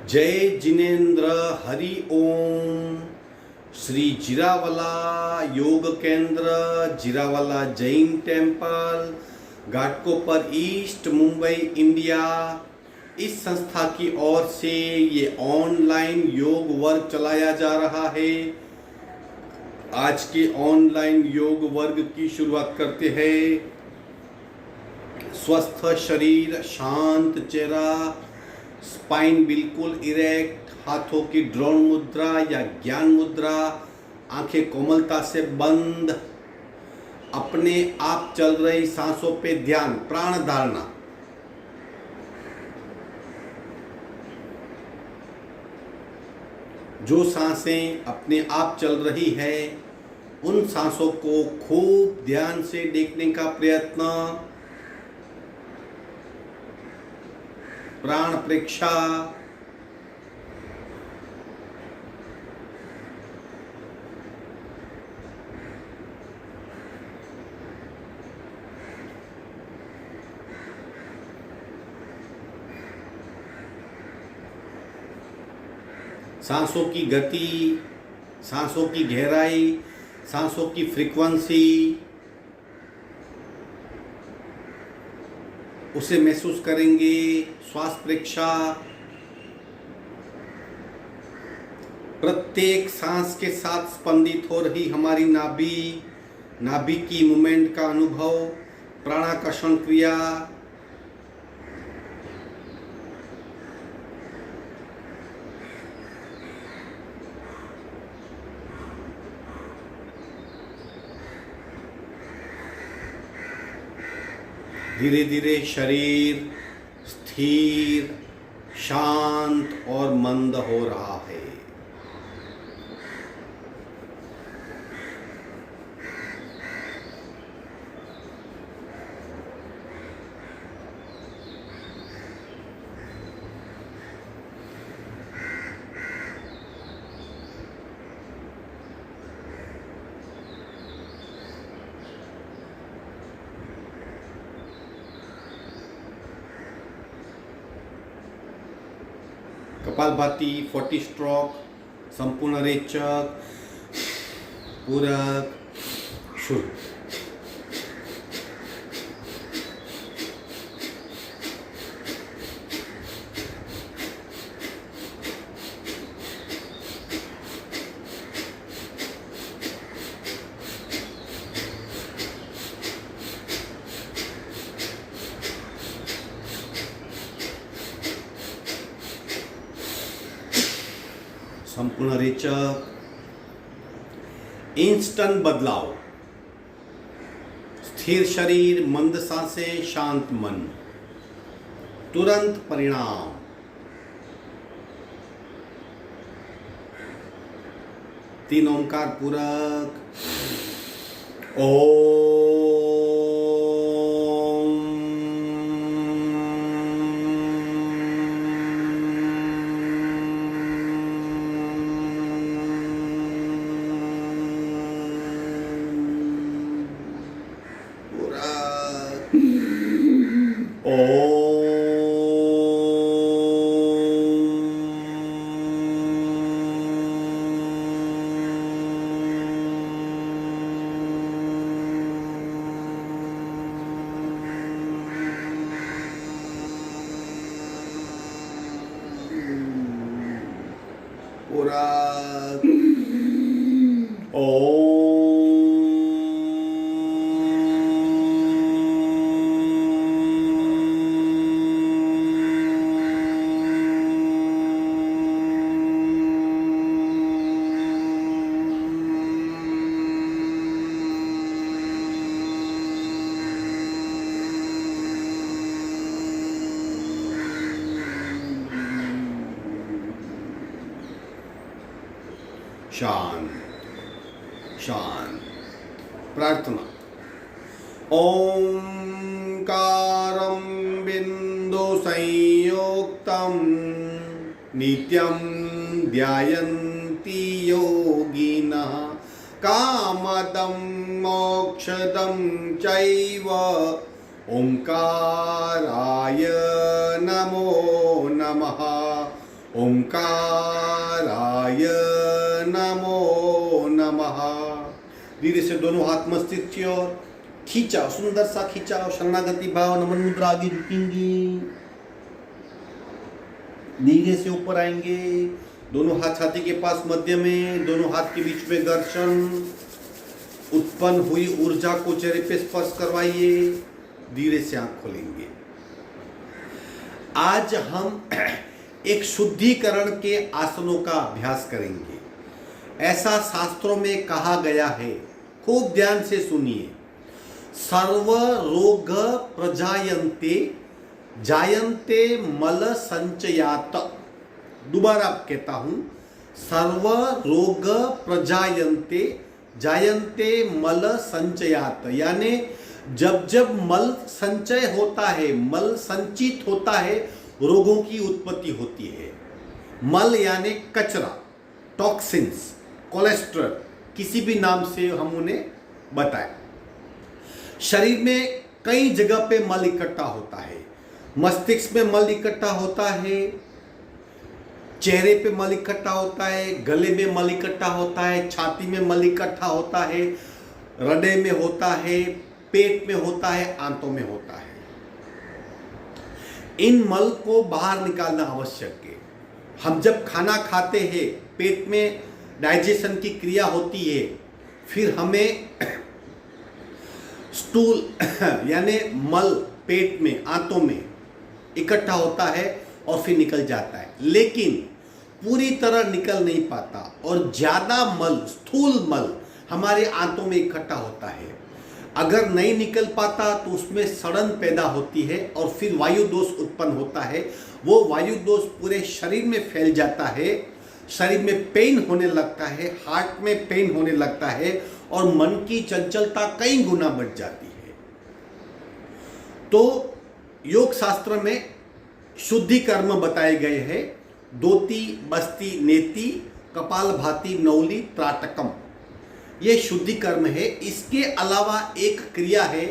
जय जिनेन्द्र हरि ओम। Shri Jirawala Yog Kendra, Jirawala Jain Temple, Ghatkopar East, Mumbai, India, इस संस्था की ओर से ये ऑनलाइन योग वर्ग चलाया जा रहा है। आज के ऑनलाइन योग वर्ग की शुरुआत करते हैं। स्वस्थ शरीर, शांत चेहरा, स्पाइन बिल्कुल इरेक्ट, हाथों की ड्रोन मुद्रा या ज्ञान मुद्रा, आंखें कोमलता से बंद, अपने आप चल रही सांसों पे ध्यान, प्राण धारणा। जो सांसें अपने आप चल रही है उन सांसों को खूब ध्यान से देखने का प्रयत्न। प्राण परीक्षा। सांसों की गति, सांसों की गहराई, सांसों की फ्रीक्वेंसी, उसे महसूस करेंगे। श्वास परीक्षा। प्रत्येक सांस के साथ स्पंदित हो रही हमारी नाभि, नाभि की मूवमेंट का अनुभव, प्राणाकर्षण क्रिया। धीरे धीरे शरीर स्थिर, शांत और मंद हो रहा है। कपालभाति 40 स्ट्रोक, संपूर्ण रेचक, पूरक, शुरू। संपूर्ण रेचक, इंस्टेंट बदलाव, स्थिर शरीर, मंद सांसें, शांत मन, तुरंत परिणाम। तीन ओंकार पूरक। शांत शांत। प्रार्थना। ओंकारं बिंदु संयुक्तं नित्यं ध्यायन्ति योगिनः कामदं मोक्षदं चैव ओंकाराय नमो नमः। ओंकाराय नमो नमः। धीरे से दोनों हाथ मस्तिष्क की ओर खींचा, सुंदर सा खींचा। शरणागति भाव, नमन मुद्रा आगे झुकेंगी, धीरे से ऊपर आएंगे। दोनों हाथ छाती के पास मध्य में, दोनों हाथ के बीच में घर्षण। उत्पन्न हुई ऊर्जा को चेहरे पे स्पर्श करवाइए। धीरे से आंख खोलेंगे। आज हम एक शुद्धिकरण के आसनों का अभ्यास करेंगे। ऐसा शास्त्रों में कहा गया है, खूब ध्यान से सुनिए। सर्व रोग प्रजायन्ते जायन्ते मल संचयात। दोबारा कहता हूं, सर्व रोग प्रजायन्ते जायन्ते मल संचयात। यानी जब जब मल संचय होता है, मल संचित होता है, रोगों की उत्पत्ति होती है। मल यानी कचरा, टॉक्सिन्स, कोलेस्ट्रॉल, किसी भी नाम से हम उन्हें बताएं। शरीर में कई जगह पे मल इकट्ठा होता है। मस्तिष्क में मल इकट्ठा होता है, चेहरे पे मल इकट्ठा होता है, गले में मल इकट्ठा होता है, छाती में मल इकट्ठा होता है, हृदय में होता है, पेट में होता है, आंतों में होता है। इन मल को बाहर निकालना आवश्यक है। हम जब खाना खाते हैं, पेट में डाइजेशन की क्रिया होती है, फिर हमें स्टूल यानी मल पेट में, आंतों में इकट्ठा होता है और फिर निकल जाता है, लेकिन पूरी तरह निकल नहीं पाता और ज्यादा मल, स्थूल मल हमारे आंतों में इकट्ठा होता है। अगर नहीं निकल पाता तो उसमें सड़न पैदा होती है और फिर वायु दोष उत्पन्न होता है। वो वायु दोष पूरे शरीर में फैल जाता है, शरीर में पेन होने लगता है, हार्ट में पेन होने लगता है और मन की चंचलता कई गुना बढ़ जाती है। तो योग शास्त्र में शुद्धि कर्म बताए गए हैं। दोती, बस्ती, नेति, कपालभाति, नौली, त्राटकम, ये शुद्धि कर्म है। इसके अलावा एक क्रिया है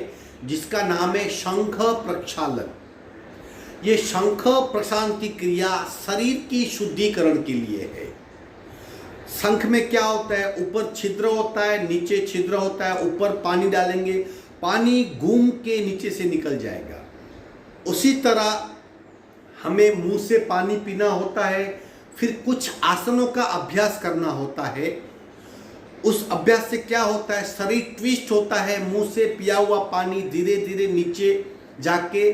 जिसका नाम है शंख प्रक्षालन। ये शंख प्रक्षालन की क्रिया शरीर की शुद्धिकरण के लिए है। शंख में क्या होता है, ऊपर छिद्र होता है, नीचे छिद्र होता है। ऊपर पानी डालेंगे, पानी घूम के नीचे से निकल जाएगा। उसी तरह हमें मुंह से पानी पीना होता है, फिर कुछ आसनों का अभ्यास करना होता है। उस अभ्यास से क्या होता है, शरीर ट्विस्ट होता है, मुंह से पिया हुआ पानी धीरे धीरे नीचे जाके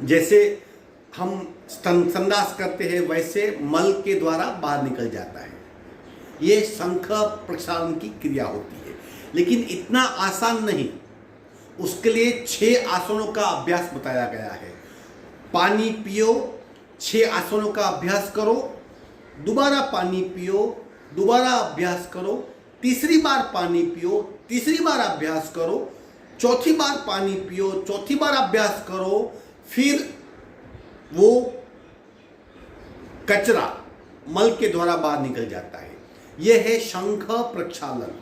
जैसे हम संडास करते हैं वैसे मल के द्वारा बाहर निकल जाता है। ये शंख प्रक्षालन की क्रिया होती है, लेकिन इतना आसान नहीं। उसके लिए 6 आसनों का अभ्यास बताया गया है। पानी पियो, 6 आसनों का अभ्यास करो, दोबारा पानी पियो, दोबारा अभ्यास करो, तीसरी बार पानी पियो, तीसरी बार अभ्यास करो, चौथी बार पानी पियो, चौथी बार अभ्यास करो, फिर वो कचरा मल के द्वारा बाहर निकल जाता है। यह है शंख प्रक्षालन।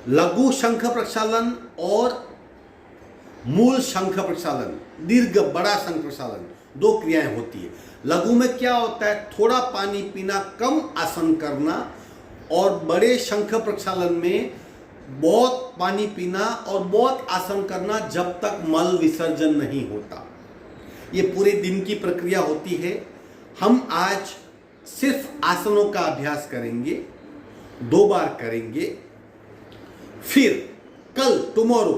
लघु शंख प्रक्षालन और मूल शंख प्रक्षालन, दीर्घ बड़ा शंख प्रक्षालन, 2 क्रियाएं होती है। लघु में क्या होता है, थोड़ा पानी पीना, कम आसन करना, और बड़े शंख प्रक्षालन में बहुत पानी पीना और बहुत आसन करना जब तक मल विसर्जन नहीं होता। ये पूरे दिन की प्रक्रिया होती है। हम आज सिर्फ आसनों का अभ्यास करेंगे, 2 बार करेंगे। फिर कल, टुमारो,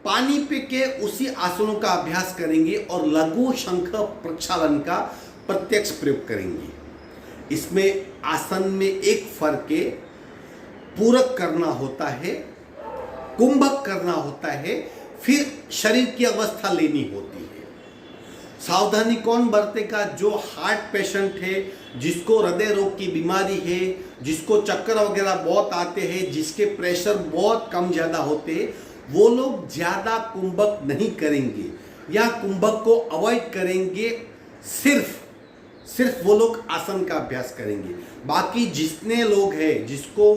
पानी पे के उसी आसनों का अभ्यास करेंगे और लघु शंख प्रक्षालन का प्रत्यक्ष प्रयोग करेंगे। इसमें आसन में एक फर्क है, पूरक करना होता है, कुंभक करना होता है, फिर शरीर की अवस्था लेनी होती है। सावधानी कौन बरतेगा, जो हार्ट पेशेंट है, जिसको हृदय रोग की बीमारी है, जिसको चक्कर वगैरह बहुत आते हैं, जिसके प्रेशर बहुत कम ज़्यादा होते हैं, वो लोग ज़्यादा कुंभक नहीं करेंगे या कुंभक को अवॉइड करेंगे। सिर्फ वो लोग आसन का अभ्यास करेंगे। बाकी जितने लोग हैं जिसको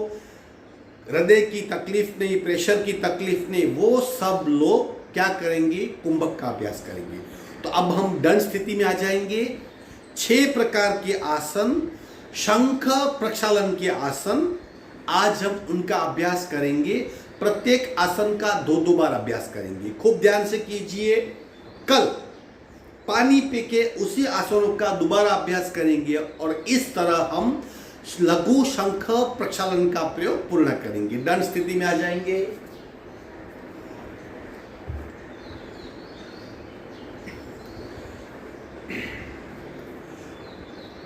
हृदय की तकलीफ नहीं, प्रेशर की तकलीफ नहीं, वो सब लोग क्या करेंगे, कुंभक का अभ्यास करेंगे। तो अब हम दंड स्थिति में आ जाएंगे। 6 प्रकार के आसन, शंख प्रक्षालन के आसन, आज हम उनका अभ्यास करेंगे। प्रत्येक आसन का 2-2 बार अभ्यास करेंगे। खूब ध्यान से कीजिए। कल पानी पी के उसी आसनों का दोबारा अभ्यास करेंगे और इस तरह हम लघु शंख प्रक्षालन का प्रयोग पूर्ण करेंगे। दंड स्थिति में आ जाएंगे।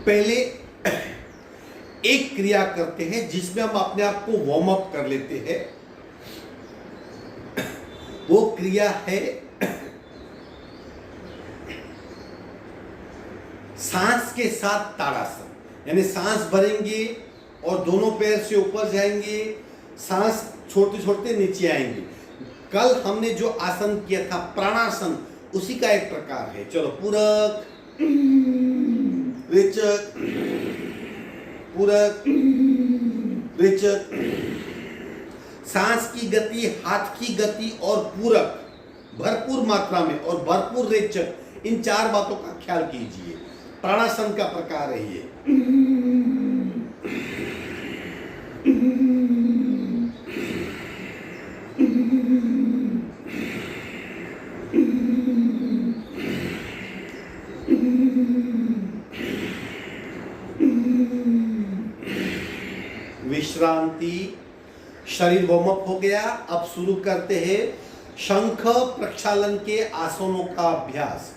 पहले एक क्रिया करते हैं जिसमें हम अपने आप को वार्म अप कर लेते हैं। वो क्रिया है सांस के साथ ताड़ासन। यानी सांस भरेंगे और दोनों पैर से ऊपर जाएंगे, सांस छोड़ते छोड़ते नीचे आएंगे। कल हमने जो आसन किया था प्राणासन, उसी का एक प्रकार है। चलो, पूरक, रेचक, पूरक, रेचक। सांस की गति, हाथ की गति और पूरक भरपूर मात्रा में और भरपूर रेचक, इन 4 बातों का ख्याल कीजिए। प्राणासन का प्रकार है ये। विश्रांति, शरीर वार्म अप हो गया। अब शुरू करते हैं शंख प्रक्षालन के आसनों का अभ्यास।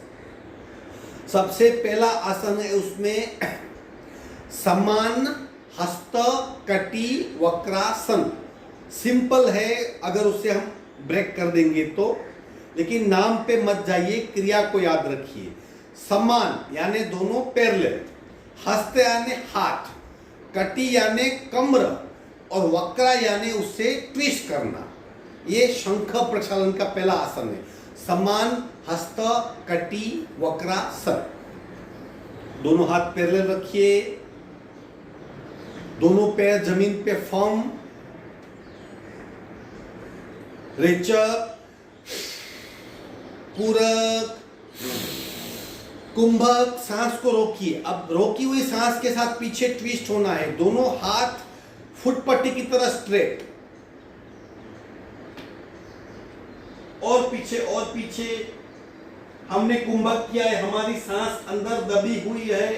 सबसे पहला आसन है, उसमें समान हस्त कटी वक्रासन। सिंपल है, अगर उसे हम ब्रेक कर देंगे तो, लेकिन नाम पे मत जाइए, क्रिया को याद रखिए। समान यानी दोनों पैरेलल, हस्त यानी हाथ, कटी यानी कमर और वक्रा यानी उससे ट्विस्ट करना। ये शंख प्रक्षालन का पहला आसन है। समान हस्त कटी वक्रासन। दोनों हाथ पैरेलल रखिए, दोनों पैर जमीन पे फर्म। रेचक, पूरक, कुंभक। सांस को रोकिए। अब रोकी हुई सांस के साथ पीछे ट्विस्ट होना है। दोनों हाथ फुटपट्टी की तरह स्ट्रेट, और पीछे और पीछे। हमने कुंभक किया है, हमारी सांस अंदर दबी हुई है।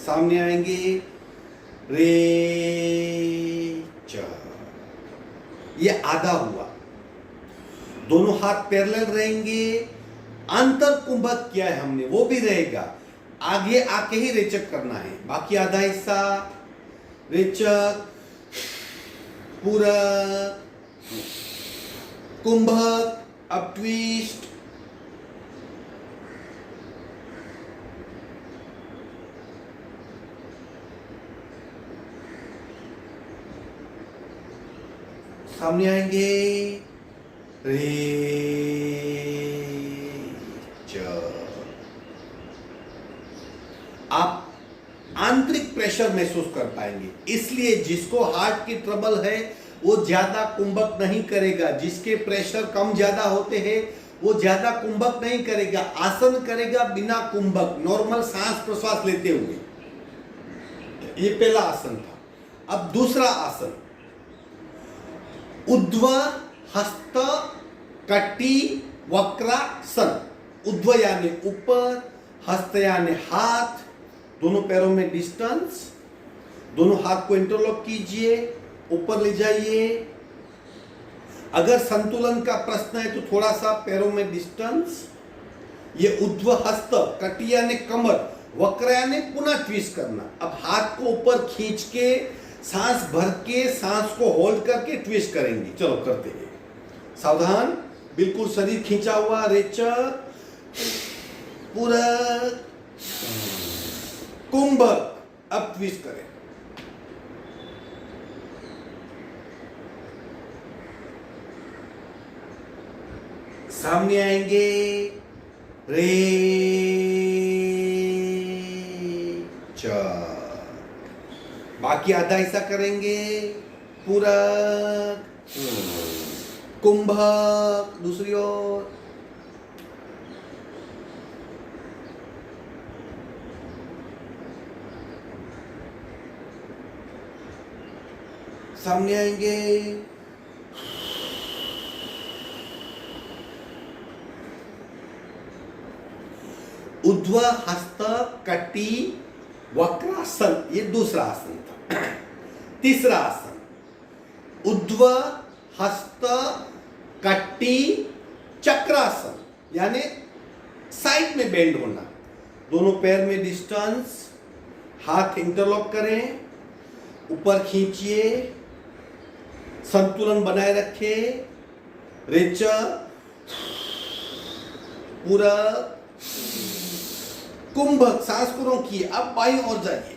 सामने आएंगे, रे च। ये आधा हुआ। दोनों हाथ पैरेलल रहेंगे। अंतर कुंभक किया है हमने, वो भी रहेगा। आगे आके ही रेचक करना है। बाकी आधा हिस्सा रेचक, पूरक, कुंभक। अब ट्विस्ट, सामने आएंगे, रे च। आप आंतरिक प्रेशर महसूस कर पाएंगे। इसलिए जिसको हार्ट की ट्रबल है वो ज्यादा कुंभक नहीं करेगा। जिसके प्रेशर कम ज्यादा होते हैं वो ज्यादा कुंभक नहीं करेगा। आसन करेगा बिना कुंभक, नॉर्मल सांस प्रश्वास लेते हुए। ये पहला आसन था। अब दूसरा आसन, ऊर्ध्व हस्त कटी वक्रासन। ऊर्ध्व यानी ऊपर, हस्त यानी हाथ, दोनों पैरों में डिस्टेंस। दोनों हाथ को इंटरलॉक कीजिए, ऊपर ले जाइए। अगर संतुलन का प्रश्न है तो थोड़ा सा पैरों में डिस्टेंस। ये ऊर्ध्व हस्त, कटी यानी कमर, वक्र यानी पुनः ट्विस्ट करना। अब हाथ को ऊपर खींच के सांस भर के सांस को होल्ड करके ट्विस्ट करेंगे। चलो करते हैं। सावधान, बिल्कुल शरीर खींचा हुआ। रेचक, पूरक, कुंभक। अब ट्विस्ट करें। सामने आएंगे, रे च। बाकी आधा हिस्सा करेंगे, पूरक, कुंभक। दूसरी ओर सामने आएंगे, ऊर्ध्व हस्त कटी वक्रासन, ये दूसरा आसन था। तीसरा आसन ऊर्ध्व हस्त कटी चक्रासन, यानी साइड में बेंड होना, दोनों पैर में डिस्टेंस, हाथ इंटरलॉक करें, ऊपर खींचिए, संतुलन बनाए रखें, रेचक, पूरक, कुंभक, सांस को रोकिए, अब बाईं ओर जाइए,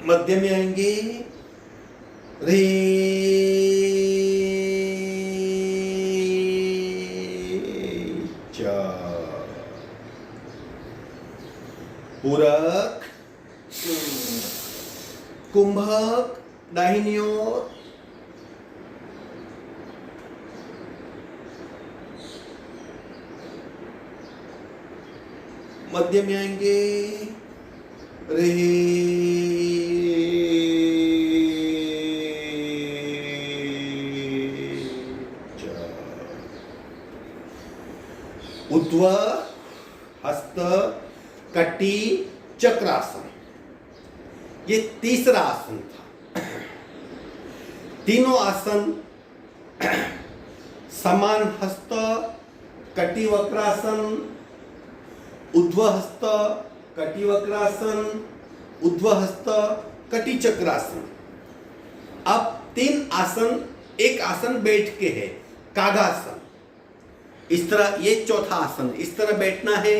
मध्य में आएंगे, रे चा, पूरक, कुंभक, दाहिनी ओर, मध्य में आएंगे, रे ऊर्ध्व हस्त कटी चक्रासन, ये तीसरा आसन था। तीनों आसन समान हस्त कटी वक्रासन, ऊर्ध्व हस्त कटी वक्रासन, ऊर्ध्व हस्त कटी चक्रासन। अब तीन आसन, एक आसन बैठ के है, कागासन। इस तरह ये चौथा आसन, इस तरह बैठना है।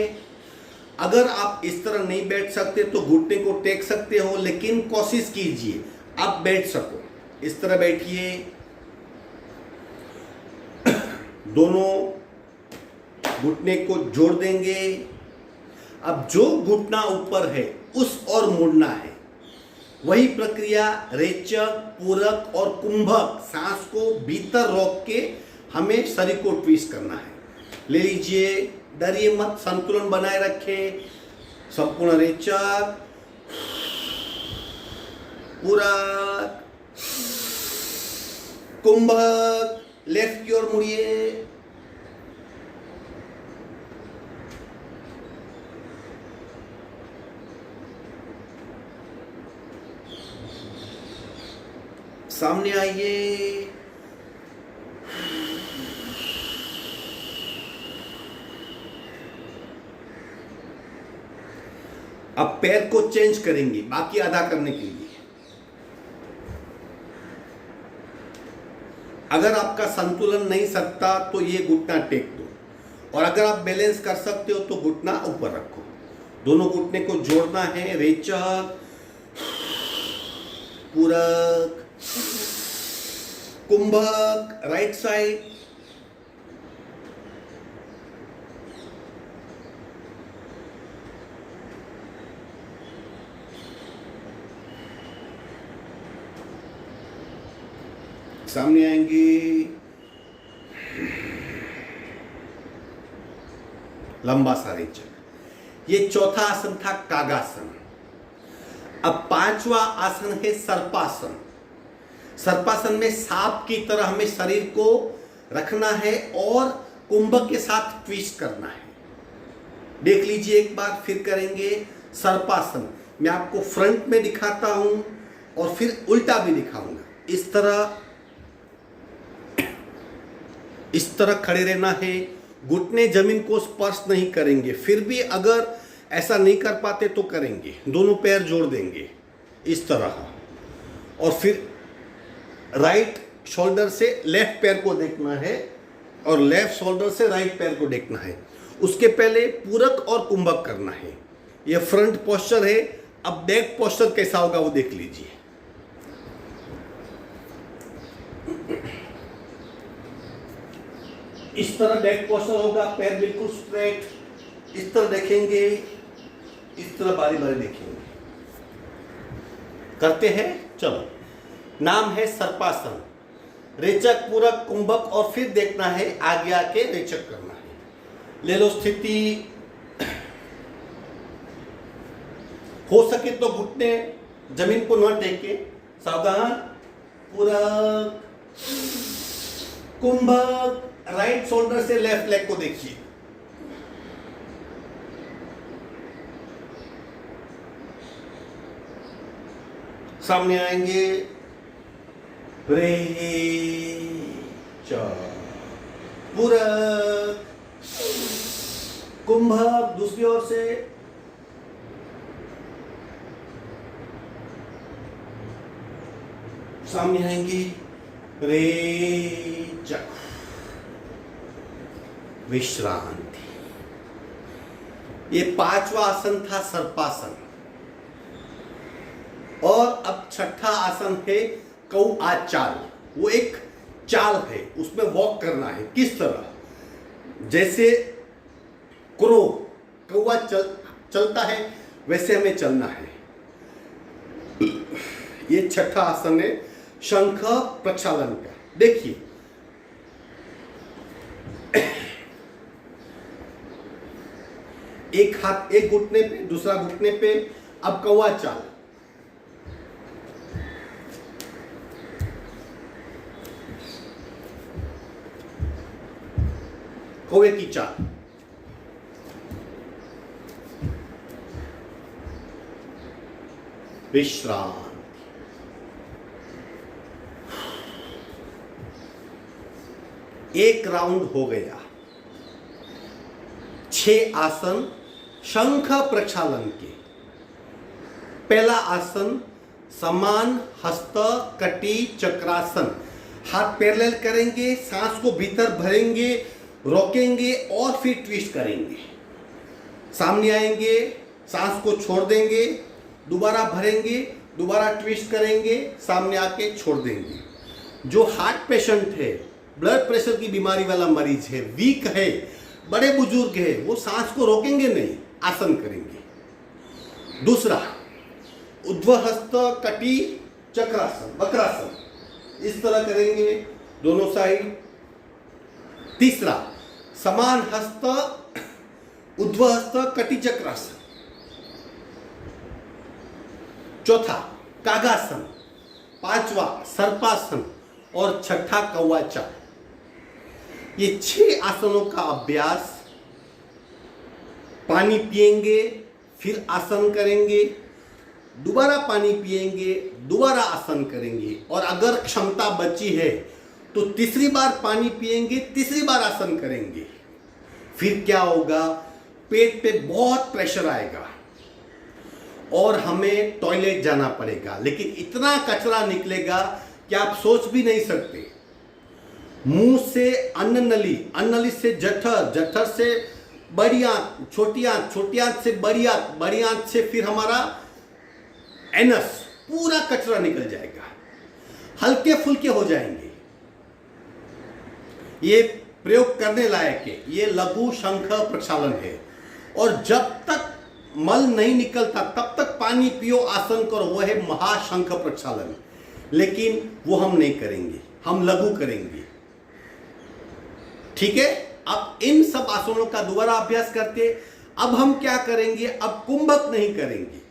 अगर आप इस तरह नहीं बैठ सकते तो घुटने को टेक सकते हो, लेकिन कोशिश कीजिए आप बैठ सको। इस तरह बैठिए, दोनों घुटने को जोड़ देंगे। अब जो घुटना ऊपर है उस ओर मुड़ना है। वही प्रक्रिया रेचक, पूरक और कुंभक, सांस को भीतर रोक के हमें शरीर को ट्विस्ट करना है। ले लीजिए, डरिए मत, संतुलन बनाए रखें। संपूर्ण रेचक, पूरक, कुंभक, लेफ्ट की ओर मुड़िए, सामने आइए, अब पैर को चेंज करेंगे बाकी आधा करने के लिए। अगर आपका संतुलन नहीं सकता तो ये घुटना टेक दो, और अगर आप बैलेंस कर सकते हो तो घुटना ऊपर रखो। दोनों घुटने को जोड़ना है। रेचक, पूरक, कुंभक, राइट साइड, सामने आएंगे, लंबा सा रेचक। ये चौथा आसन था कागासन। अब पांचवा आसन है सर्पासन। सर्पासन में सांप की तरह हमें शरीर को रखना है और कुंभक के साथ ट्विस्ट करना है। देख लीजिए एक बार, फिर करेंगे सर्पासन। मैं आपको फ्रंट में दिखाता हूं और फिर उल्टा भी दिखाऊंगा। इस तरह खड़े रहना है। घुटने जमीन को स्पर्श नहीं करेंगे। फिर भी अगर ऐसा नहीं कर पाते तो करेंगे, दोनों पैर जोड़ देंगे इस तरह, और फिर राइट शोल्डर से लेफ्ट पैर को देखना है और लेफ्ट शोल्डर से राइट पैर को देखना है। उसके पहले पूरक और कुंभक करना है। यह फ्रंट पोस्चर है। अब बैक पोस्चर कैसा होगा वो देख लीजिए। इस तरह बैक पोस्चर होगा, पैर बिल्कुल स्ट्रेट, इस तरह देखेंगे, इस तरह बारी बारी देखेंगे। करते हैं, चलो। नाम है सर्पासन। रेचक, पूरक, कुंभक, और फिर देखना है आगे आके रेचक करना है। ले लो स्थिति, हो सके तो घुटने जमीन को न टेके, सावधान। पूरक, कुंभक, राइट शोल्डर से लेफ्ट लेग को देखिए। सामने आएंगे, पूरक, कुंभक, दूसरी ओर से, सामने आएंगे, रेचक, विश्रांति। ये 5वां आसन था सर्पासन, और अब छठा आसन है कौआ चाल। वो एक चाल है, उसमें वॉक करना है। किस तरह? जैसे क्रो, कौआ चलता है, वैसे हमें चलना है। ये छठा आसन है शंख प्रक्षालन का। देखिए, एक हाथ एक घुटने पे, दूसरा घुटने पे। अब कौआ चाल, कौवे की चाल। विश्राम। एक राउंड हो गया। 6 आसन शंख प्रक्षालन के। पहला आसन समान हस्त कटी चक्रासन। हाथ पैरेलल करेंगे, सांस को भीतर भरेंगे, रोकेंगे और फिर ट्विस्ट करेंगे। सामने आएंगे, सांस को छोड़ देंगे, दोबारा भरेंगे, दोबारा ट्विस्ट करेंगे, सामने आके छोड़ देंगे। जो हार्ट पेशेंट है, ब्लड प्रेशर की बीमारी वाला मरीज है, वीक है, बड़े बुजुर्ग है, वो सांस को रोकेंगे नहीं, आसन करेंगे। दूसरा ऊर्ध्वहस्त कटी चक्रासन, वक्रासन, इस तरह करेंगे दोनों साइड। तीसरा समान हस्त ऊर्ध्वहस्त कटी चक्रासन। चौथा कागासन, पांचवा सर्पासन और छठा कौवा चाल। ये 6 आसनों का अभ्यास। पानी पिएंगे, फिर आसन करेंगे, दोबारा पानी पिएंगे, दोबारा आसन करेंगे, और अगर क्षमता बची है तो तीसरी बार पानी पिएंगे, तीसरी बार आसन करेंगे। फिर क्या होगा? पेट पे बहुत प्रेशर आएगा और हमें टॉयलेट जाना पड़ेगा, लेकिन इतना कचरा निकलेगा कि आप सोच भी नहीं सकते। मुंह से अन्न नली, अन्न नली से जठर, जठर से बड़ी आंत, छोटी आंत, छोटी आंत से बड़ी आंत, बड़ी आंत से फिर हमारा एनस, पूरा कचरा निकल जाएगा, हल्के फुल्के हो जाएंगे। ये प्रयोग करने लायक है। ये लघु शंख प्रक्षालन है। और जब तक मल नहीं निकलता तब तक पानी पियो, आसन करो, वो है महाशंख प्रक्षालन। लेकिन वो हम नहीं करेंगे, हम लघु करेंगे। ठीक है? अब इन सब आसनों का दोबारा अभ्यास करते। अब हम क्या करेंगे? अब कुंभक नहीं करेंगे,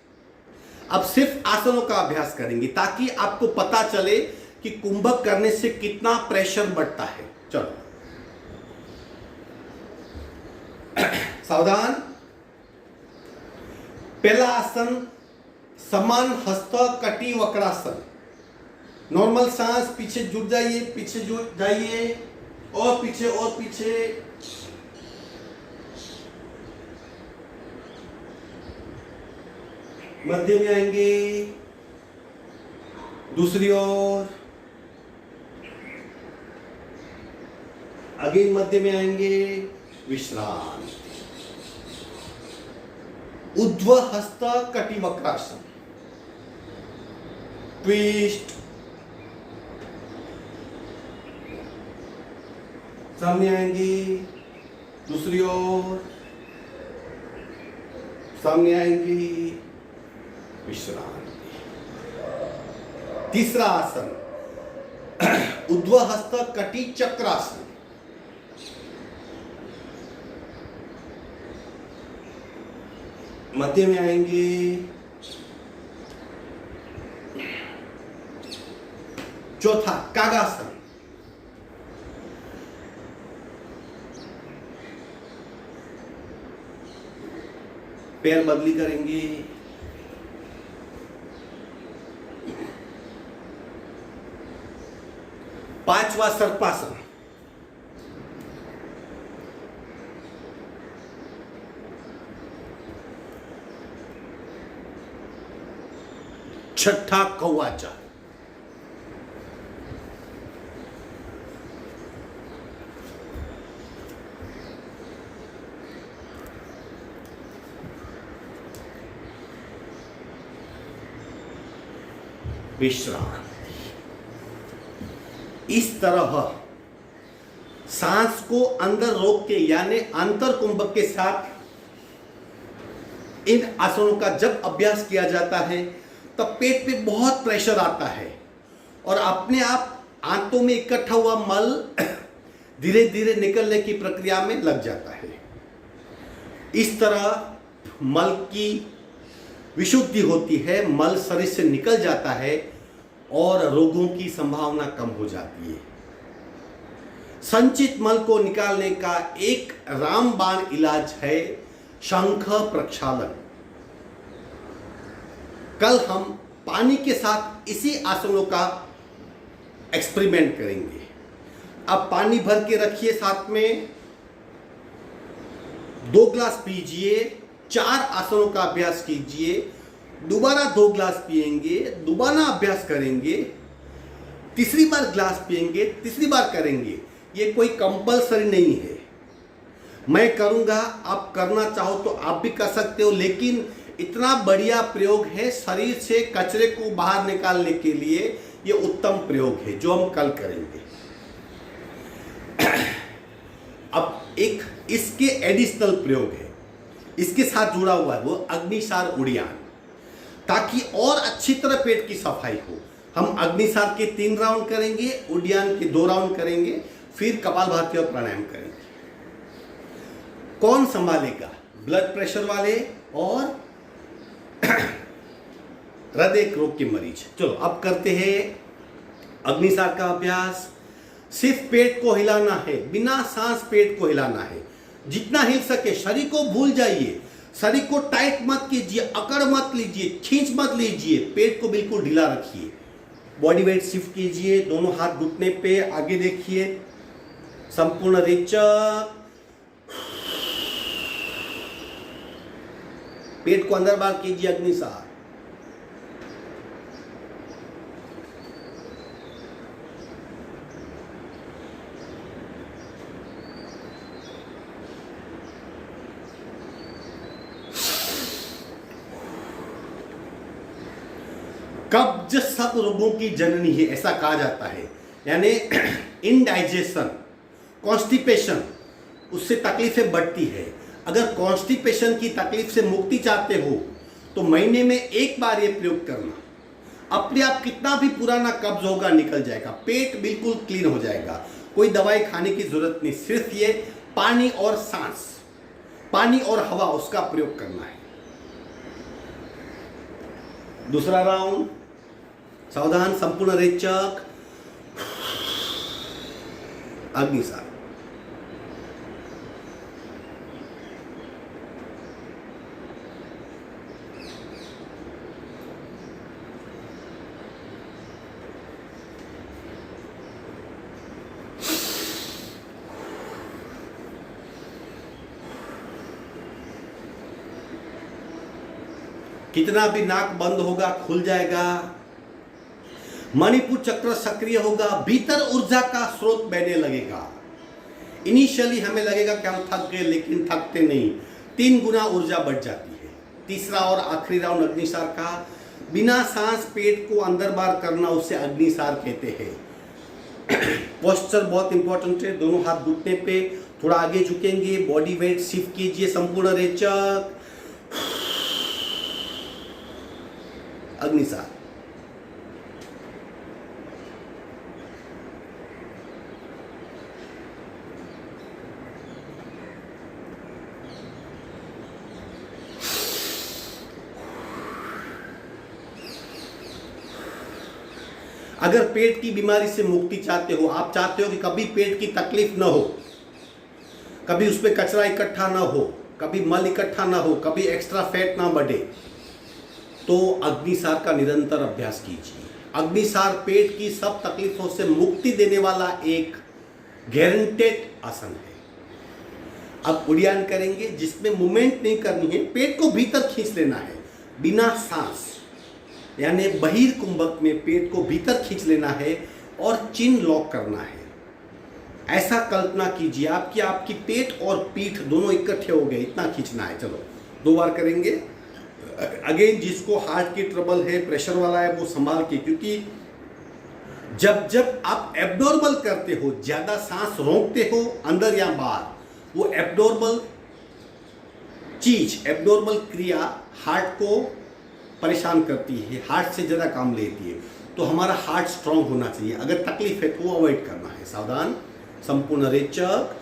अब सिर्फ आसनों का अभ्यास करेंगे, ताकि आपको पता चले कि कुंभक करने से कितना प्रेशर बढ़ता है। चलो सावधान। पहला आसन समान हस्त कटी वक्रासन। नॉर्मल सांस, पीछे जुट जाइए, पीछे जुट जाइए, और पीछे और पीछे। मध्य में आएंगे, दूसरी ओर, अगेन मध्य में आएंगे, विश्राम। ऊर्ध्व हस्त कटी वक्रासन, ट्विस्ट, सामने आएंगे, दूसरी ओर, सामने आएंगे, विश्राम। तीसरा आसन ऊर्ध्व हस्त कटी चक्रासन। मध्य में आएंगे, चौथा कागासन, पैर बदली करेंगे। पांचवा सर्पासन, छठा कौवाचार, विश्राम। इस तरह सांस को अंदर रोक के यानी अंतर कुंभक के साथ इन आसनों का जब अभ्यास किया जाता है तब पेट पे बहुत प्रेशर आता है और अपने आप आंतों में इकट्ठा हुआ मल धीरे धीरे निकलने की प्रक्रिया में लग जाता है। इस तरह मल की विशुद्धि होती है, मल शरीर से निकल जाता है और रोगों की संभावना कम हो जाती है। संचित मल को निकालने का एक रामबाण इलाज है शंख प्रक्षालन। कल हम पानी के साथ इसी आसनों का एक्सपेरिमेंट करेंगे। अब पानी भर के रखिए, साथ में 2 ग्लास पीजिए, 4 आसनों का अभ्यास कीजिए, दोबारा 2 ग्लास पिएंगे, दोबारा अभ्यास करेंगे, तीसरी बार ग्लास पिएंगे, तीसरी बार करेंगे। ये कोई कंपल्सरी नहीं है, मैं करूंगा, आप करना चाहो तो आप भी कर सकते हो, लेकिन इतना बढ़िया प्रयोग है शरीर से कचरे को बाहर निकालने के लिए। ये उत्तम प्रयोग है जो हम कल करेंगे। अब एक इसके एडिशनल प्रयोग है, इसके साथ जुड़ा हुआ है, वो अग्निसार उड़ियान, ताकि और अच्छी तरह पेट की सफाई हो। हम अग्निसार के 3 राउंड करेंगे, उड़ियान के 2 राउंड करेंगे, फिर कपालभाति और प्राणायाम करेंगे। कौन संभालेगा? ब्लड प्रेशर वाले और हृदय रोग के मरीज। चलो अब करते हैं अग्निसार का अभ्यास। सिर्फ पेट को हिलाना है, बिना सांस पेट को हिलाना है, जितना हिल सके। शरीर को भूल जाइए, शरीर को टाइट मत कीजिए, अकड़ मत लीजिए, खींच मत लीजिए, पेट को बिल्कुल ढीला रखिए। बॉडी वेट शिफ्ट कीजिए, दोनों हाथ घुटने पे, आगे देखिए, संपूर्ण रेचक, पेट को अंदर बाहर कीजिए, अग्निसार। कब्ज सब रोगों की जननी है ऐसा कहा जाता है, यानी इनडाइजेशन, कॉन्स्टिपेशन, उससे तकलीफें बढ़ती है। अगर कॉन्स्टिपेशन की तकलीफ से मुक्ति चाहते हो तो महीने में 1 बार ये प्रयोग करना। अपने आप कितना भी पुराना कब्ज होगा निकल जाएगा, पेट बिल्कुल क्लीन हो जाएगा, कोई दवाई खाने की जरूरत नहीं। सिर्फ ये पानी और सांस, पानी और हवा, उसका प्रयोग करना है। दूसरा राउंड, सावधान, संपूर्ण रेचक, अग्निसार। कितना भी नाक बंद होगा खुल जाएगा, मणिपुर चक्र सक्रिय होगा, भीतर ऊर्जा का स्रोत बहने लगेगा। इनिशियली हमें लगेगा कि हम थक गए, लेकिन थकते नहीं, 3 गुना ऊर्जा बढ़ जाती है। तीसरा और आखिरी राउंड अग्निसार का, बिना सांस पेट को अंदर बाहर करना, उसे अग्निसार कहते हैं। पोस्चर बहुत इंपॉर्टेंट है, दोनों हाथ घुटने पे, थोड़ा आगे झुकेंगे, बॉडी वेट शिफ्ट कीजिए, संपूर्ण रेचक, अग्निसार। अगर पेट की बीमारी से मुक्ति चाहते हो, आप चाहते हो कि कभी पेट की तकलीफ ना हो, कभी उस पर कचरा इकट्ठा ना हो, कभी मल इकट्ठा ना हो, कभी एक्स्ट्रा फैट ना बढ़े, तो अग्निसार का निरंतर अभ्यास कीजिए। अग्निसार पेट की सब तकलीफों से मुक्ति देने वाला एक गारंटेड आसन है। अब उड़ियान करेंगे जिसमें मूवमेंट नहीं करनी है, पेट को भीतर खींच लेना है बिना सांस, यानी बहिर कुंभक में पेट को भीतर खींच लेना है और चिन लॉक करना है। ऐसा कल्पना कीजिए आपकी आपकी पेट और पीठ दोनों इकट्ठे हो गए, इतना खींचना है। चलो 2 बार करेंगे। अगेन जिसको हार्ट की ट्रबल है, प्रेशर वाला है, वो संभाल के, क्योंकि जब जब आप एब्नॉर्मल करते हो, ज्यादा सांस रोकते हो अंदर या बाहर, वो एब्नॉर्मल चीज, एब्नॉर्मल क्रिया हार्ट को परेशान करती है, हार्ट से ज्यादा काम लेती है। तो हमारा हार्ट स्ट्रांग होना चाहिए। अगर तकलीफ है तो वो अवॉइड करना है। सावधान, संपूर्ण रेचक,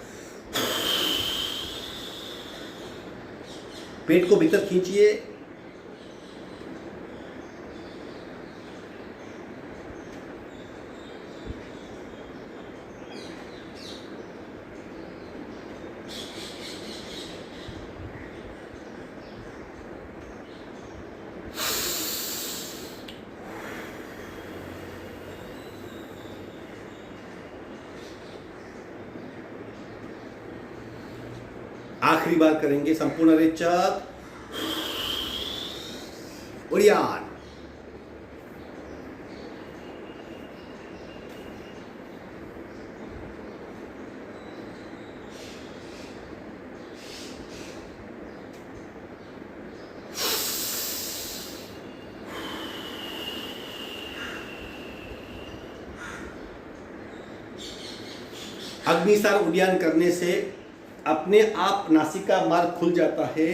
पेट को भीतर खींचिए। आखिरी बार करेंगे संपूर्ण रेचक, उड़ियान। अग्निसार उड़ियान करने से अपने आप नासिका मार्ग खुल जाता है,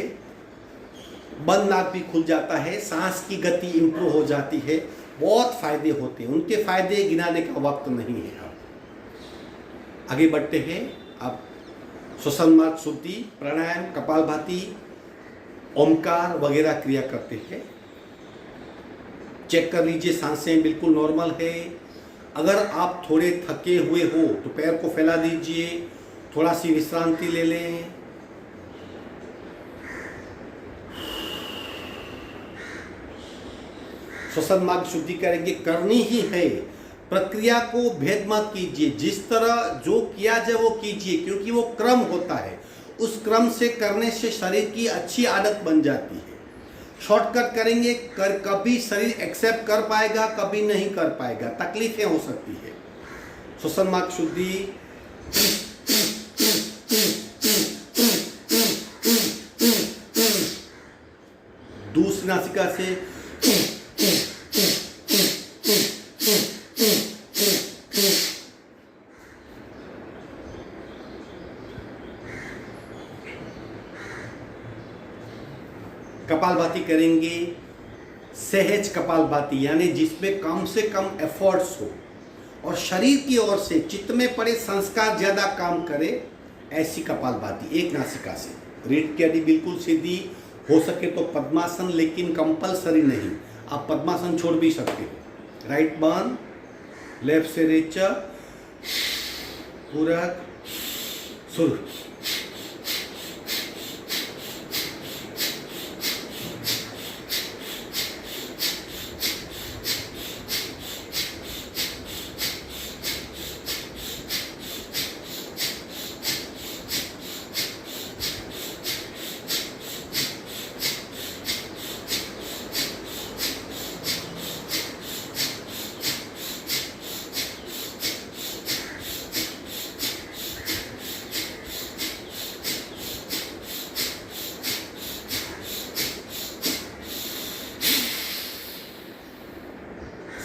बंद नाक भी खुल जाता है, सांस की गति इंप्रूव हो जाती है, बहुत फायदे होते हैं। उनके फायदे गिनाने का वक्त नहीं है। अब आगे बढ़ते हैं। अब श्वसन मार्ग शुद्धि, प्राणायाम, कपालभाति, ओमकार वगैरह क्रिया करते हैं। चेक कर लीजिए सांसें बिल्कुल नॉर्मल है। अगर आप थोड़े थके हुए हो तो पैर को फैला दीजिए, थोड़ा सी विश्रांति ले लें। श्वसन मार्ग शुद्धि करेंगे, करनी ही है। प्रक्रिया को भेद मत कीजिए, जिस तरह जो किया जाए वो कीजिए, क्योंकि वो क्रम होता है। उस क्रम से करने से शरीर की अच्छी आदत बन जाती है। शॉर्टकट करेंगे कभी शरीर एक्सेप्ट कर पाएगा, कभी नहीं कर पाएगा, तकलीफें हो सकती है। श्वसन मार्ग शुद्धि, दूसरी नासिका से कपालभाति करेंगे। सहज कपालभाति यानी जिसमें कम से कम एफर्ट्स हो और शरीर की ओर से चित्त में पड़े संस्कार ज्यादा काम करे, ऐसी कपालभाति। एक नासिका से रीढ़ की हड्डी बिल्कुल सीधी हो सके तो पद्मासन, लेकिन कंपलसरी नहीं, आप पद्मासन छोड़ भी सकते हो। राइट बांध, लेफ्ट से रेचक, पूरक, सुर।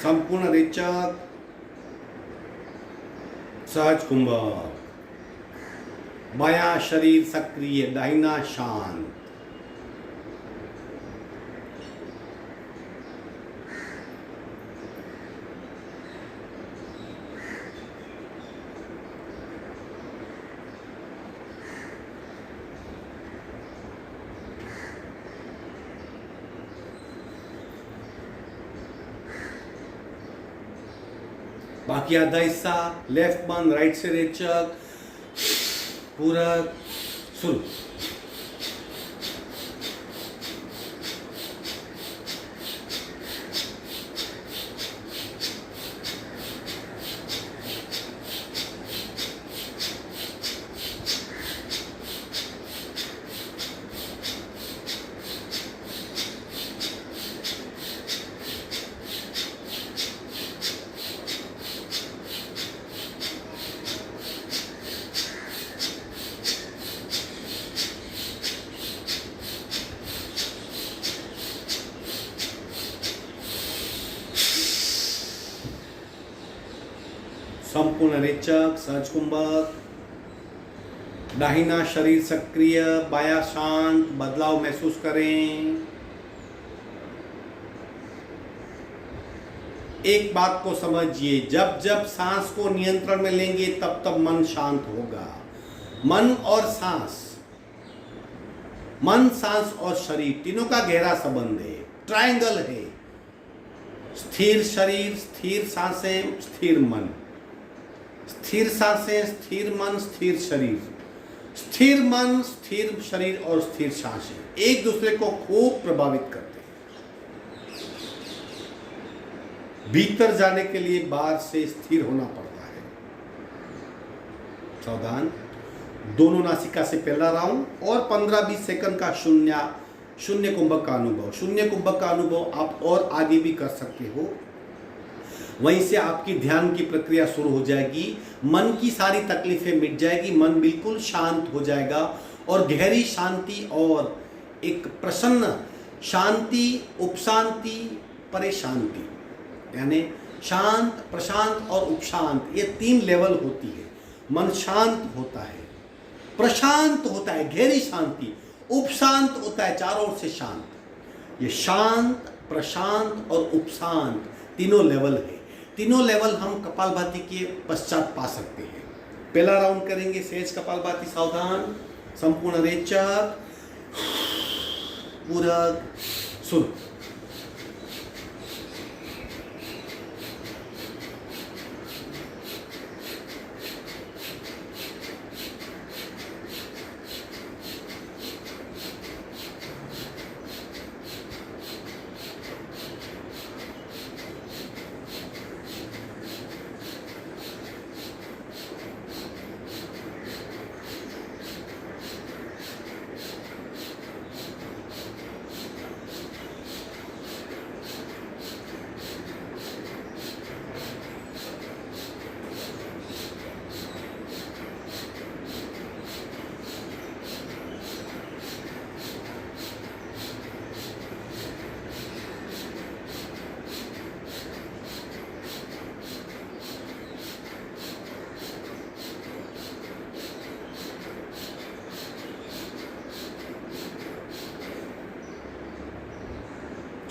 संपूर्ण रेचक, सहज कुंभक, बायां शरीर सक्रिय, दाहिना शांत। बाकी आधा हिस्सा लेफ्ट बंद, राइट से रेचक, पूरक, शुरू। संपूर्ण रेचक, सहज कुंभक, दाहिना शरीर सक्रिय, बायां शांत, बदलाव महसूस करें। एक बात को समझिए, जब जब सांस को नियंत्रण में लेंगे तब तब मन शांत होगा। मन और सांस, मन, सांस और शरीर तीनों का गहरा संबंध है, ट्रायंगल है। स्थिर शरीर, स्थिर सांसें, स्थिर मन, स्थिर सांसें, स्थिर मन, स्थिर शरीर, स्थिर मन, स्थिर शरीर और स्थिर सांसें एक दूसरे को खूब प्रभावित करते हैं। भीतर जाने के लिए बाहर से स्थिर होना पड़ता है। सावधान। दोनों नासिका से पहला राउंड और 15-20 सेकंड का शून्य कुंभक का अनुभव। शून्य कुंभक का अनुभव आप और आगे भी कर सकते हो। वहीं से आपकी ध्यान की प्रक्रिया शुरू हो जाएगी। मन की सारी तकलीफें मिट जाएगी, मन बिल्कुल शांत हो जाएगा और गहरी शांति और एक प्रसन्न शांति, उपशांति, परेशांति, यानी शांत, प्रशांत और उपशांत, ये 3 लेवल होती है। मन शांत होता है, प्रशांत होता है, गहरी शांति, उपशांत होता है, चारों ओर से शांत। ये शांत, प्रशांत और उपशांत तीनों लेवल है। तीनों लेवल हम कपालभाति के पश्चात पा सकते हैं। पहला राउंड करेंगे सहज कपालभाति। सावधान। संपूर्ण रेचक, पूरक, शुरू।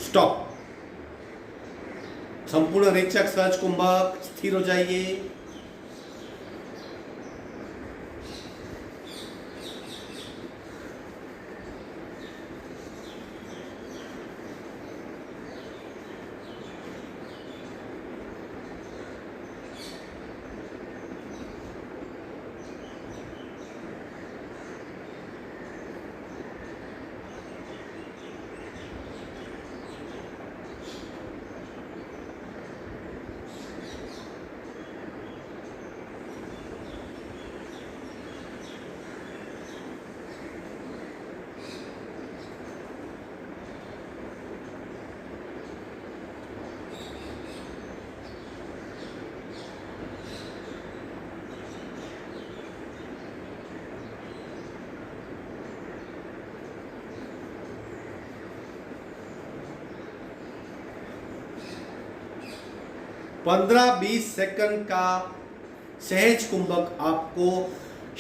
स्टॉप। संपूर्ण रेचक, सहज कुंभक, स्थिर हो जाइए। पंद्रह 20 सेकंड का सहज कुंभक आपको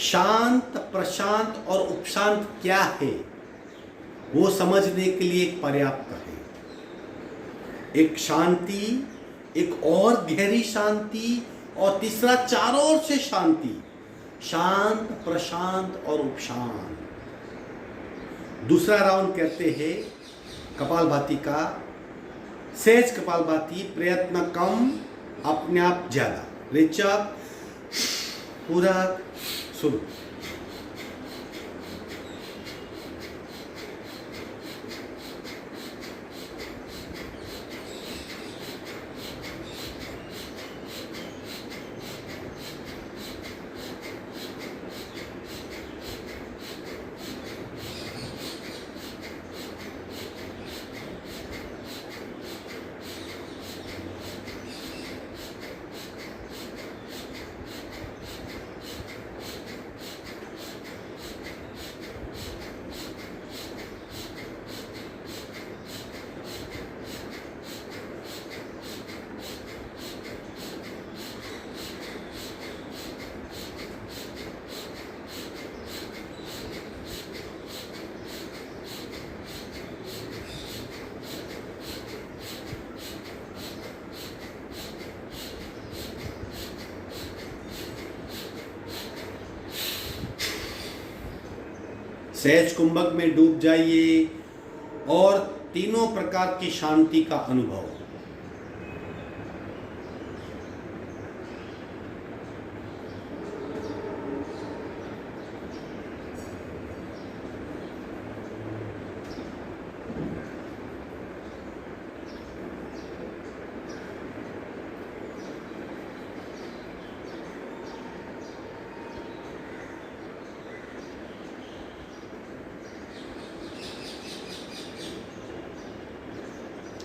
शांत, प्रशांत और उपशांत क्या है वो समझने के लिए पर्याप्त है। एक शांति, एक और गहरी शांति और तीसरा चारों ओर से शांति, शांत, प्रशांत और उपशांत। दूसरा राउंड कहते हैं कपालभाति का सहज कपालभाति। प्रयत्न कम, अपने आप ज्यादा। रेचक, पूरक, शुरू। सहज कुंभक में डूब जाइए और तीनों प्रकार की शांति का अनुभव।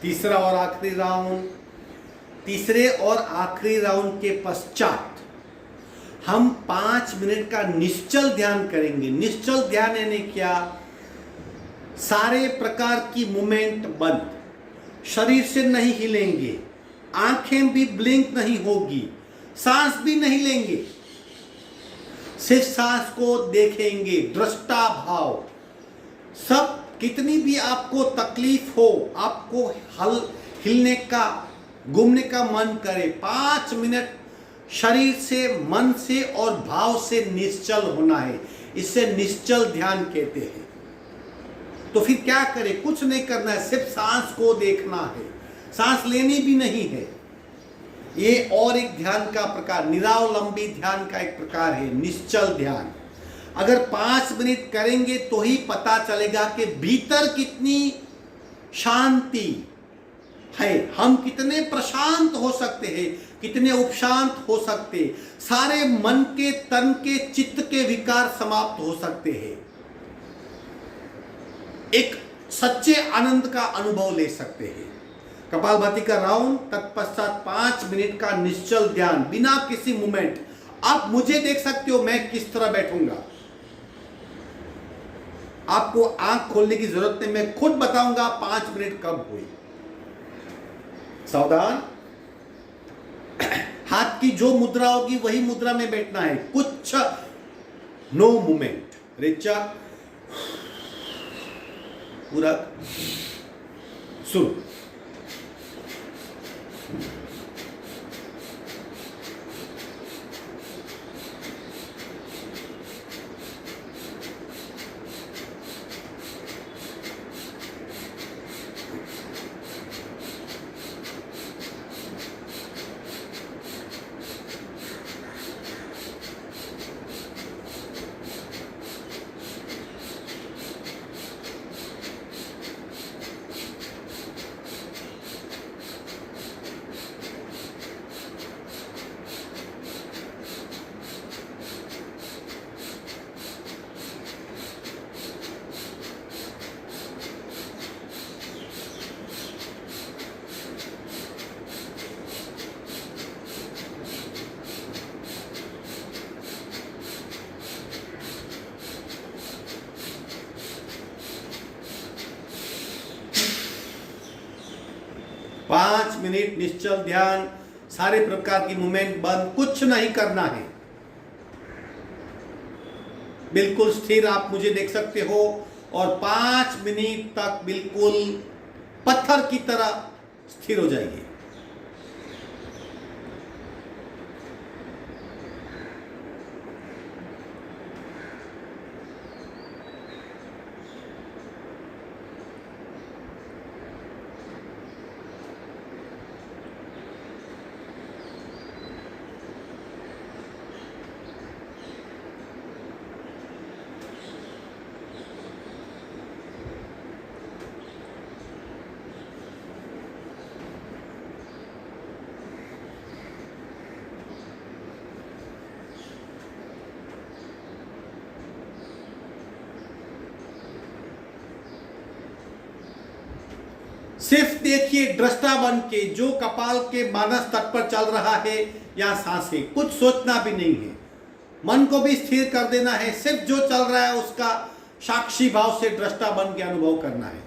तीसरा और आखिरी राउंड। तीसरे और आखिरी राउंड के पश्चात हम 5 मिनट का निश्चल ध्यान करेंगे। निश्चल ध्यान यानी क्या? सारे प्रकार की मूवमेंट बंद, शरीर से नहीं हिलेंगे, आंखें भी ब्लिंक नहीं होगी, सांस भी नहीं लेंगे, सिर्फ सांस को देखेंगे, दृष्टा भाव। सब कितनी भी आपको तकलीफ हो, आपको हिलने का, घूमने का मन करे, 5 मिनट शरीर से, मन से और भाव से निश्चल होना है। इसे निश्चल ध्यान कहते हैं। तो फिर क्या करें? कुछ नहीं करना है, सिर्फ सांस को देखना है, सांस लेनी भी नहीं है। ये और एक ध्यान का प्रकार, निरावलंबी ध्यान का एक प्रकार है, निश्चल ध्यान। अगर 5 मिनट करेंगे तो ही पता चलेगा कि भीतर कितनी शांति है, हम कितने प्रशांत हो सकते हैं, कितने उपशांत हो सकते, सारे मन के, तन के, चित्त के विकार समाप्त हो सकते हैं, एक सच्चे आनंद का अनुभव ले सकते हैं। कपालभाति का राउंड, तत्पश्चात 5 मिनट का निश्चल ध्यान बिना किसी मूवमेंट। आप मुझे देख सकते हो मैं किस तरह बैठूंगा, आपको आंख खोलने की जरूरत नहीं, मैं खुद बताऊंगा 5 मिनट कब हुई। सावधान, हाथ की जो मुद्रा होगी वही मुद्रा में बैठना है, कुछ नो मूवमेंट। रेचक, पूरक, शुरू। पांच मिनट निश्चल ध्यान, सारे प्रकार की मूवमेंट बंद, कुछ नहीं करना है, बिल्कुल स्थिर आप मुझे देख सकते हो और 5 मिनट तक बिल्कुल पत्थर की तरह स्थिर हो जाइए। सिर्फ देखिए दृष्टा बन के जो कपाल के मानस तट पर चल रहा है या सांसें, कुछ सोचना भी नहीं है, मन को भी स्थिर कर देना है, सिर्फ जो चल रहा है उसका साक्षी भाव से दृष्टा बन के अनुभव करना है।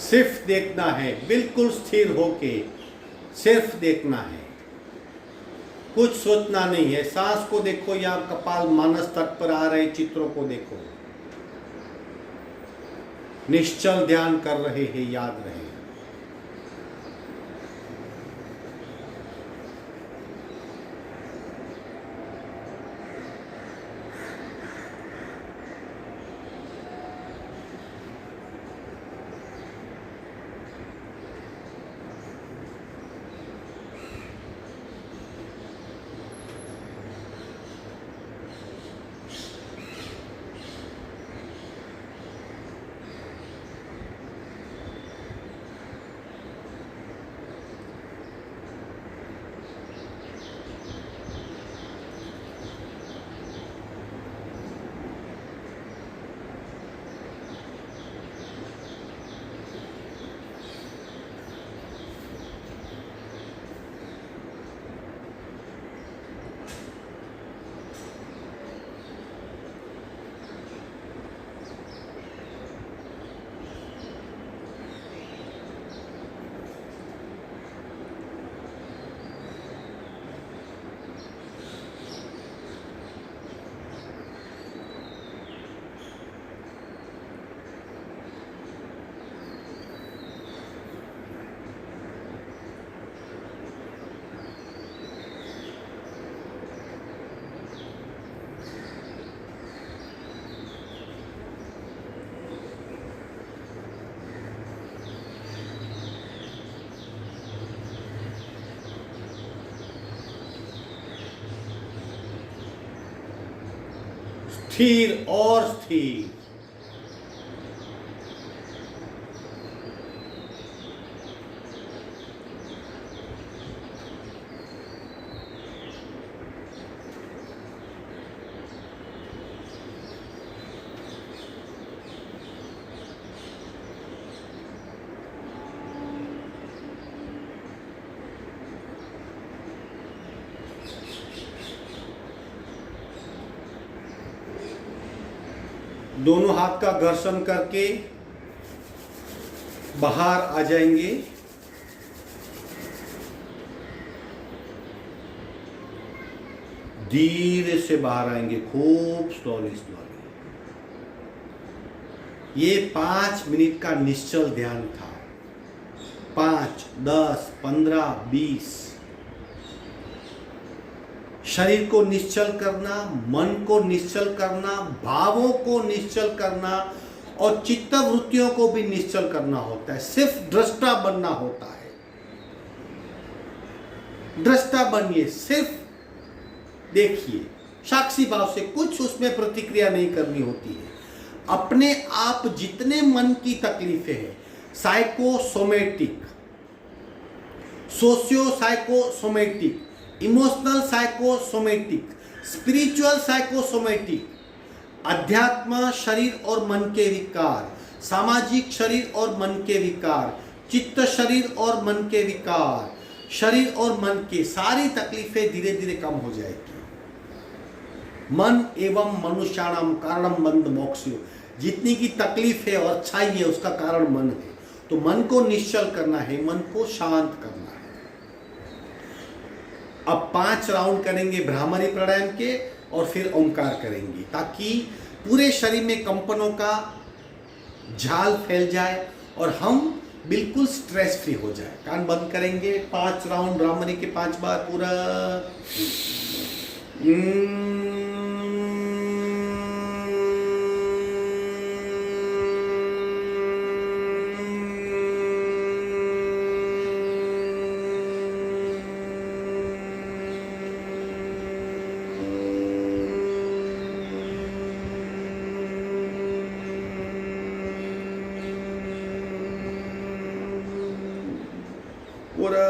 सिर्फ देखना है, बिल्कुल स्थिर होके सिर्फ देखना है, कुछ सोचना नहीं है। सांस को देखो या कपाल मानस तट पर आ रहे चित्रों को देखो, निश्चल ध्यान कर रहे हैं, याद रहे। स्थिर और स्थिर। दोनों हाथ का घर्षण करके बाहर आ जाएंगे। धीरे से बाहर आएंगे, खूब स्लोली स्लोली। ये 5 मिनट का निश्चल ध्यान था। 5, 10, 15, 20। शरीर को निश्चल करना, मन को निश्चल करना, भावों को निश्चल करना और चित्त वृत्तियों को भी निश्चल करना होता है। सिर्फ दृष्टा बनना होता है। दृष्टा बनिए, सिर्फ देखिए, साक्षी भाव से, कुछ उसमें प्रतिक्रिया नहीं करनी होती है। अपने आप जितने मन की तकलीफें हैं, psychosomatic, socio psychosomatic, emotional psychosomatic, spiritual psychosomatic, अध्यात्म शरीर और मन के विकार, सामाजिक शरीर और मन के विकार, चित्त शरीर और मन के विकार, शरीर और मन के सारी तकलीफें धीरे धीरे कम हो जाएगी। मन एवं मनुष्याणाम कारणम बंध मोक्षयो, जितनी की तकलीफ है और अच्छाई है उसका कारण मन है। तो मन को निश्चल करना है, मन को शांत करना है। अब 5 राउंड करेंगे भ्रामरी प्राणायाम के और फिर ओंकार करेंगे, ताकि पूरे शरीर में कंपनों का झाल फैल जाए और हम बिल्कुल स्ट्रेस फ्री हो जाए। कान बंद करेंगे, 5 राउंड भ्रामरी के 5 बार पूरा। पूरा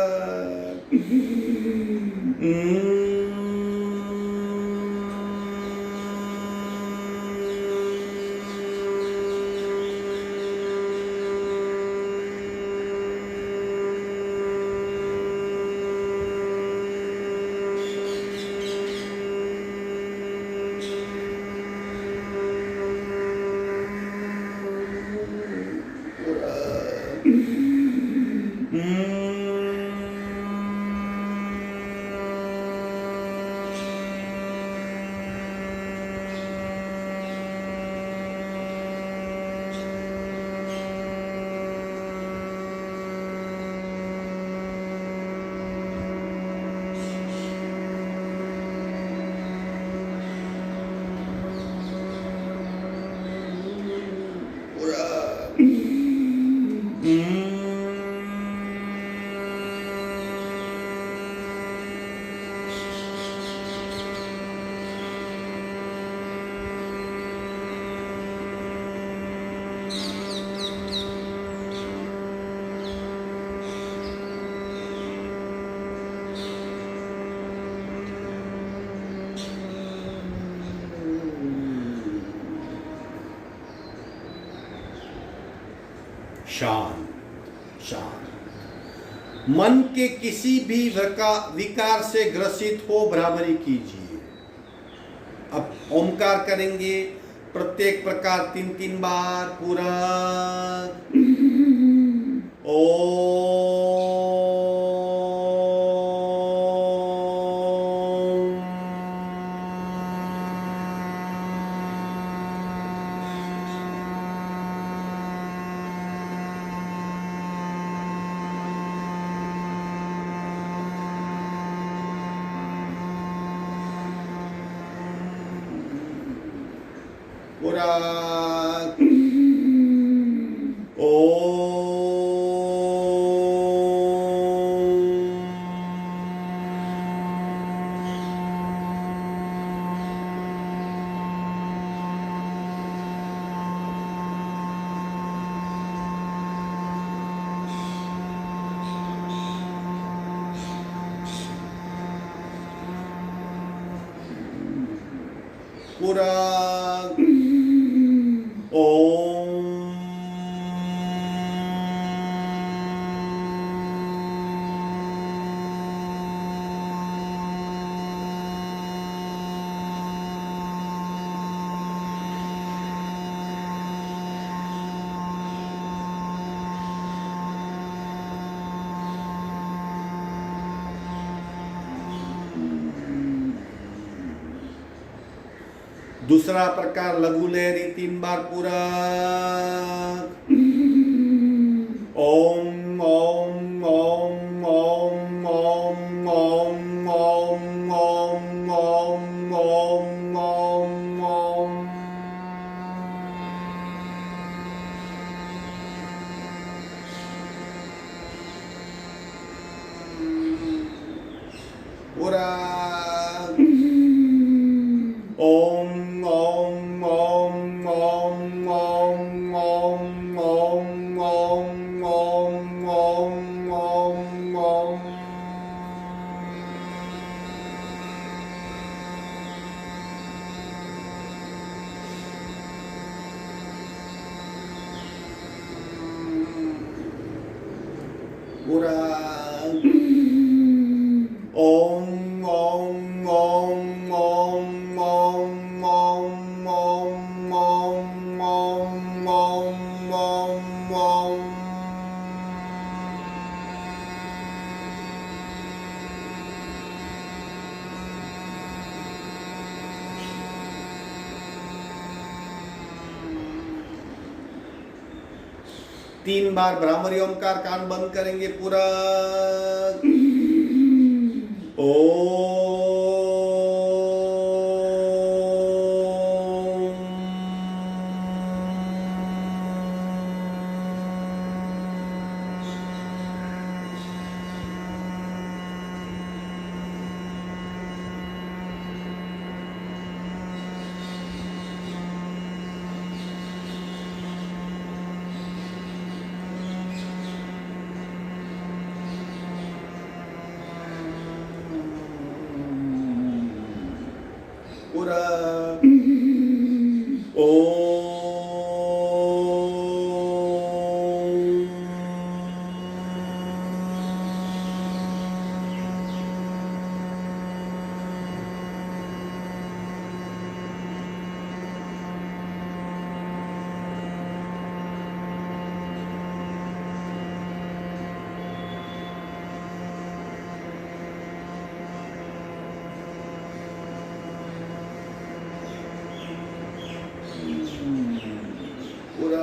शांत शांत। मन के किसी भी विकार से ग्रसित हो भ्रामरी कीजिए। अब ओंकार करेंगे प्रत्येक प्रकार 3-3 बार पूरा। पूरा पूरा दूसरा प्रकार लघु लहरी 3 बार पूरा। ओम ओम ओम ओम ओम ओम ओम ओम ओम ओम ओम ओम। पूरा। ओम ओम ओम ओम ओम ओम ओम ओम ओम ओम ओम ओम। पूरा। ओम ओम ओम ओम ओम ओम ओम ओम ओम ओम ओम ओम। तीन बार भ्रामरी ओमकार, कान बंद करेंगे पूरा। पूरा। पूरा।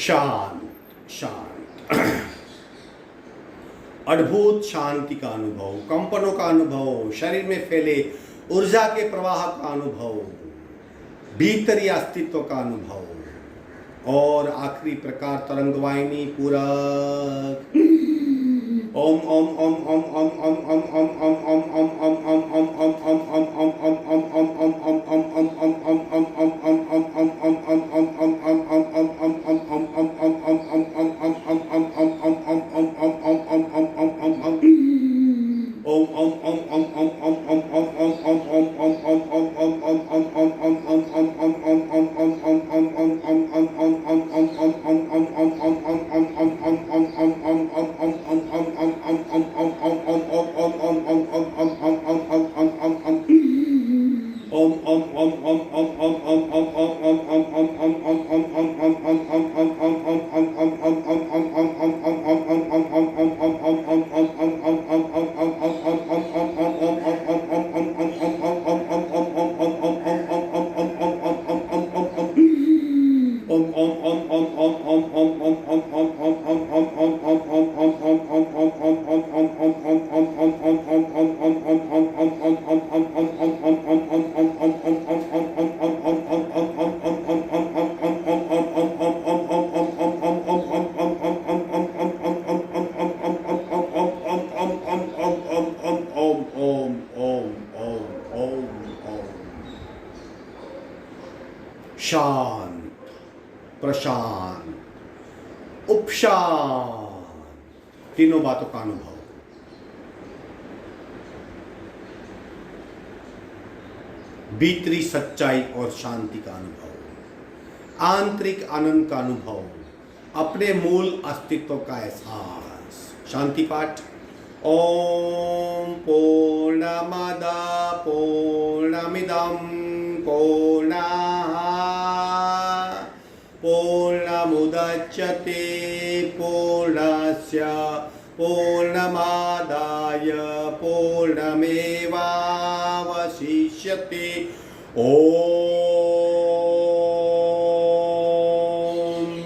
शांत शांत। अद्भुत शांति का अनुभव, कंपनों का अनुभव, शरीर में फैले ऊर्जा के प्रवाह का अनुभव, भीतरी अस्तित्व का अनुभव। और आखिरी प्रकार तरंगवाहिनी पूरा। ओम ओम ओम ओम ओम ओम ओम ओम ओम ओम ओम ओम ओम ओम शांत, प्रशांत, उपशांत, तीनों बातों का अनुभव। भीतरी सच्चाई और शांति का अनुभव, आंतरिक आनंद का अनुभव, अपने मूल अस्तित्व का एहसास। शांति पाठ। ओम पूर्णमद पूर्णमिदं पूर्णात् पूर्णमुदच्यते पूर्णस्य पूर्णमादाय पूर्णमेवावशिष्यते। ओम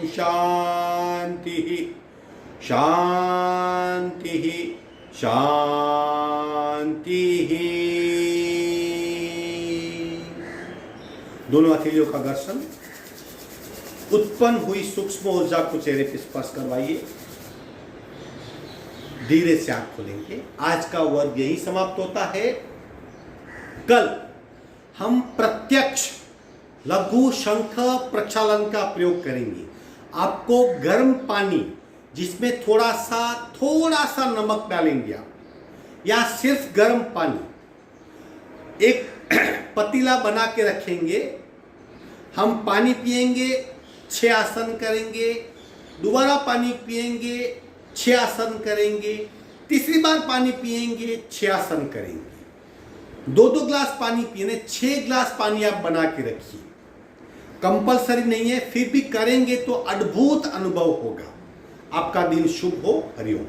शांति शांति शांति। दोनों हथेलियों का घर्षण। उत्पन्न हुई सूक्ष्म ऊर्जा को चेहरे पर स्पर्श करवाइए। धीरे से आंख खोलेंगे। आज का वर्ग यही समाप्त होता है। कल हम प्रत्यक्ष लघु शंख प्रक्षालन का प्रयोग करेंगे। आपको गर्म पानी जिसमें थोड़ा सा नमक डालेंगे आप, या सिर्फ गर्म पानी, एक पतीला बना के रखेंगे। हम पानी पिएंगे, 6 आसन करेंगे, दोबारा पानी पिएंगे, 6 आसन करेंगे, तीसरी बार पानी पिएंगे, 6 आसन करेंगे। 2-2 ग्लास पानी पीने, 6 ग्लास पानी आप बना के रखिए। कंपलसरी नहीं है, फिर भी करेंगे तो अद्भुत अनुभव होगा। आपका दिन शुभ हो। हरिओम।